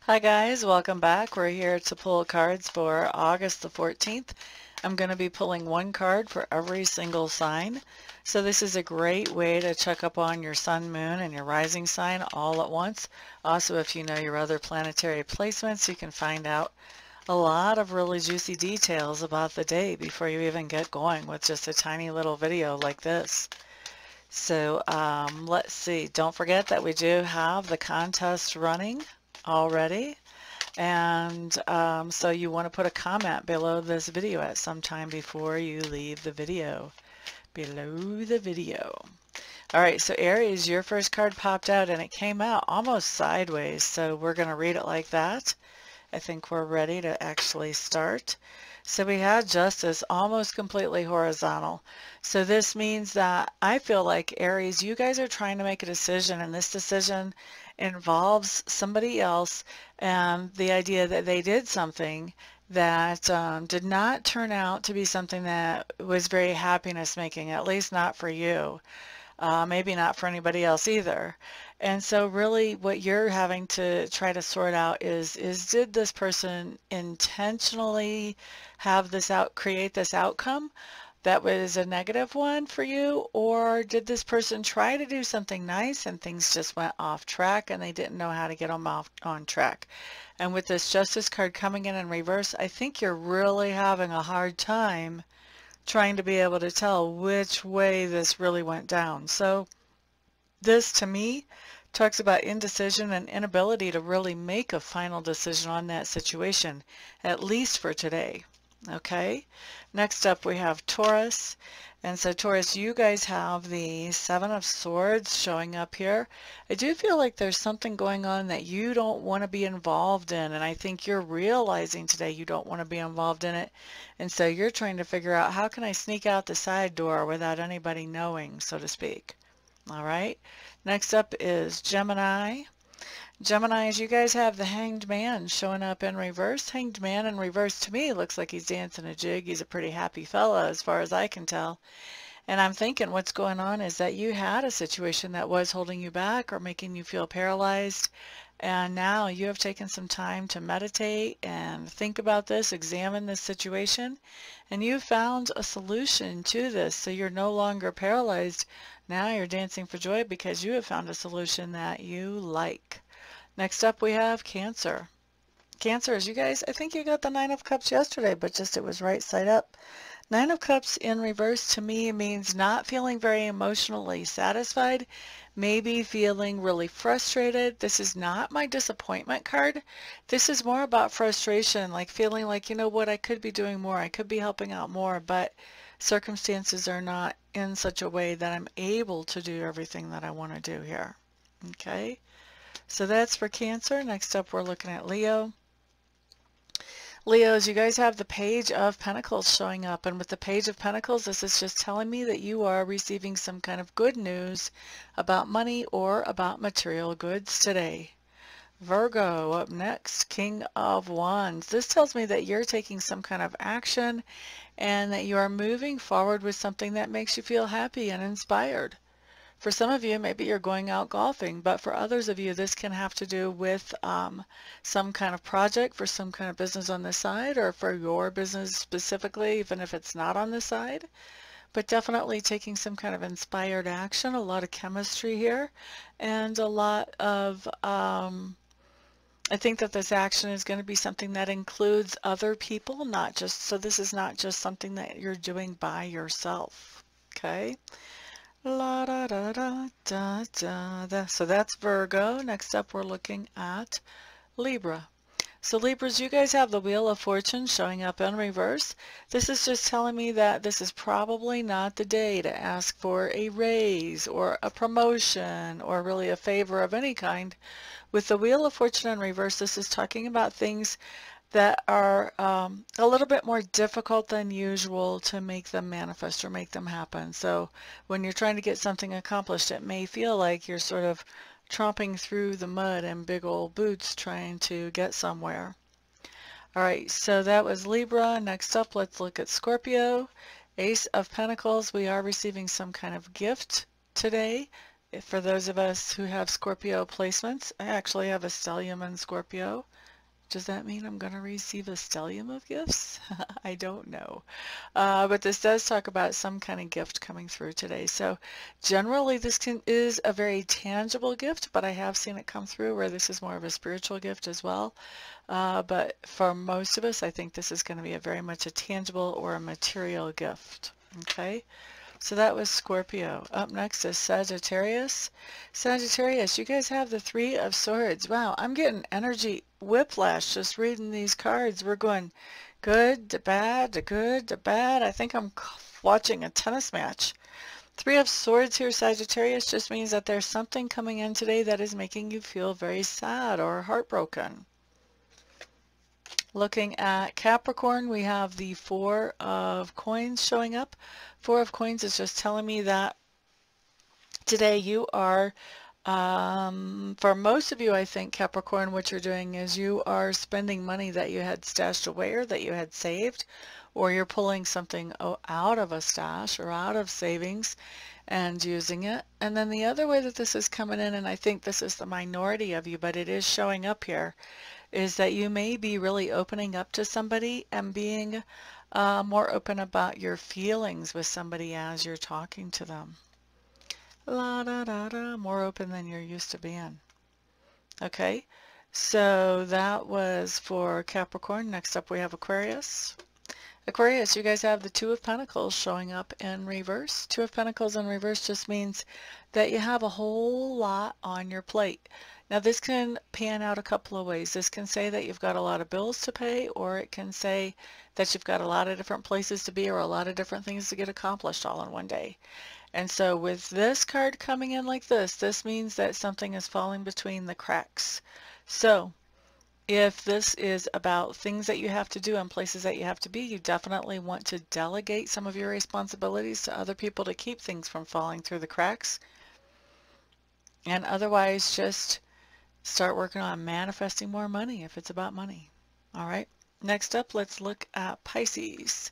Hi guys, welcome back. We're here to pull cards for August the 14th. I'm going to be pulling one card for every single sign. So this is a great way to check up on your sun, moon, and your rising sign all at once. Also, if you know your other planetary placements, you can find out a lot of really juicy details about the day before you even get going with just a tiny little video like this. So let's see. Don't forget that we do have the contest running already. And so you want to put a comment below this video at some time before you leave the video. Below the video. All right, so Aries, your first card popped out and it came out almost sideways. So we're going to read it like that. I think we're ready to actually start. So we had Justice almost completely horizontal. So this means that I feel like Aries, you guys are trying to make a decision, and this decision involves somebody else and the idea that they did something that did not turn out to be something that was very happiness making, at least not for you. Maybe not for anybody else either. And so really what you're having to try to sort out is did this person intentionally have this create this outcome that was a negative one for you, or did this person try to do something nice and things just went off track and they didn't know how to get them on track? And with this Justice card coming in reverse, I think you're really having a hard time trying to be able to tell which way this really went down. So this to me talks about indecision and inability to really make a final decision on that situation, at least for today. Okay, next up we have Taurus. And so Taurus, you guys have the Seven of Swords showing up here. I do feel like there's something going on that you don't want to be involved in, and I think you're realizing today you don't want to be involved in it. And so you're trying to figure out, how can I sneak out the side door without anybody knowing, so to speak. All right, next up is Gemini. Geminis, you guys have the Hanged Man showing up in reverse. Hanged Man in reverse to me looks like he's dancing a jig. He's a pretty happy fella as far as I can tell. And I'm thinking what's going on is that you had a situation that was holding you back or making you feel paralyzed. And now you have taken some time to meditate and think about this, examine this situation, and you found a solution to this. So you're no longer paralyzed. Now you're dancing for joy because you have found a solution that you like. Next up we have Cancer. Cancers, you guys, I think you got the Nine of Cups yesterday, but just it was right side up. Nine of Cups in reverse to me means not feeling very emotionally satisfied, maybe feeling really frustrated. This is not my disappointment card. This is more about frustration, like feeling like, you know what, I could be doing more, I could be helping out more, but circumstances are not in such a way that I'm able to do everything that I want to do here. Okay, so that's for Cancer. Next up, we're looking at Leo. Leos, you guys have the Page of Pentacles showing up, and with the Page of Pentacles, this is just telling me that you are receiving some kind of good news about money or about material goods today. Virgo up next, King of Wands. This tells me that you're taking some kind of action and that you are moving forward with something that makes you feel happy and inspired. For some of you, maybe you're going out golfing, but for others of you, this can have to do with some kind of project for some kind of business on the side, or for your business specifically, even if it's not on the side. But definitely taking some kind of inspired action, a lot of chemistry here, and a lot of, I think that this action is going to be something that includes other people, not just, so this is not just something that you're doing by yourself, okay? La da da da da da. So that's Virgo. Next up, we're looking at Libra. So Libras, you guys have the Wheel of Fortune showing up in reverse. This is just telling me that this is probably not the day to ask for a raise or a promotion or really a favor of any kind. With the Wheel of Fortune in reverse, this is talking about things that are a little bit more difficult than usual to make them manifest or make them happen. So when you're trying to get something accomplished, it may feel like you're sort of tromping through the mud in big old boots trying to get somewhere. All right, so that was Libra. Next up, let's look at Scorpio. Ace of Pentacles, we are receiving some kind of gift today. for those of us who have Scorpio placements, I actually have a stellium in Scorpio. Does that mean I'm going to receive a stellium of gifts? I don't know. But this does talk about some kind of gift coming through today. So generally this is a very tangible gift, but I have seen it come through where this is more of a spiritual gift as well. But for most of us, I think this is going to be a very much a tangible or a material gift. Okay. So that was Scorpio. Up next is Sagittarius. Sagittarius, you guys have the Three of Swords. Wow, I'm getting energy whiplash just reading these cards. We're going good to bad to good to bad. I think I'm watching a tennis match. Three of Swords here, Sagittarius, just means that there's something coming in today that is making you feel very sad or heartbroken. Looking at Capricorn, we have the Four of Coins showing up. Four of Coins is just telling me that today you are, for most of you, I think, Capricorn, what you're doing is you are spending money that you had stashed away or that you had saved, or you're pulling something out of a stash or out of savings and using it. And then the other way that this is coming in, and I think this is the minority of you, but it is showing up here, is that you may be really opening up to somebody and being more open about your feelings with somebody as you're talking to them. La da da da, more open than you're used to being. Okay, so that was for Capricorn. Next up we have Aquarius. Aquarius, you guys have the Two of Pentacles showing up in reverse. Two of Pentacles in reverse just means that you have a whole lot on your plate. Now this can pan out a couple of ways. This can say that you've got a lot of bills to pay, or it can say that you've got a lot of different places to be or a lot of different things to get accomplished all in one day. And so with this card coming in like this means that something is falling between the cracks. So if this is about things that you have to do and places that you have to be, you definitely want to delegate some of your responsibilities to other people to keep things from falling through the cracks. And otherwise, just start working on manifesting more money if it's about money. All right. Next up, let's look at Pisces.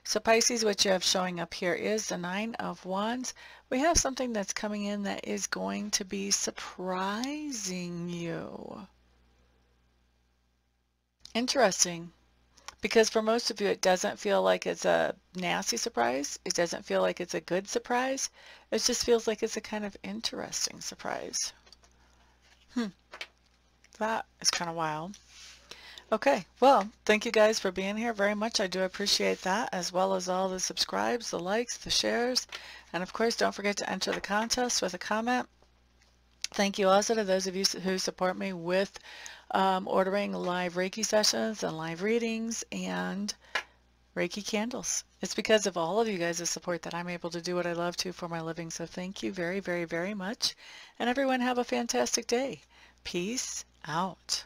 So Pisces, what you have showing up here is the Nine of Wands. We have something that's coming in that is going to be surprising you. Interesting, because for most of you it doesn't feel like it's a nasty surprise. It doesn't feel like it's a good surprise. It just feels like it's a kind of interesting surprise. That is kind of wild. Okay, well, thank you guys for being here very much. I do appreciate that, as well as all the subscribes, the likes, the shares, and of course don't forget to enter the contest with a comment. Thank you also to those of you who support me with ordering live Reiki sessions and live readings and Reiki candles. It's because of all of you guys' support that I'm able to do what I love to for my living. So thank you very, very, very much. And everyone have a fantastic day. Peace out.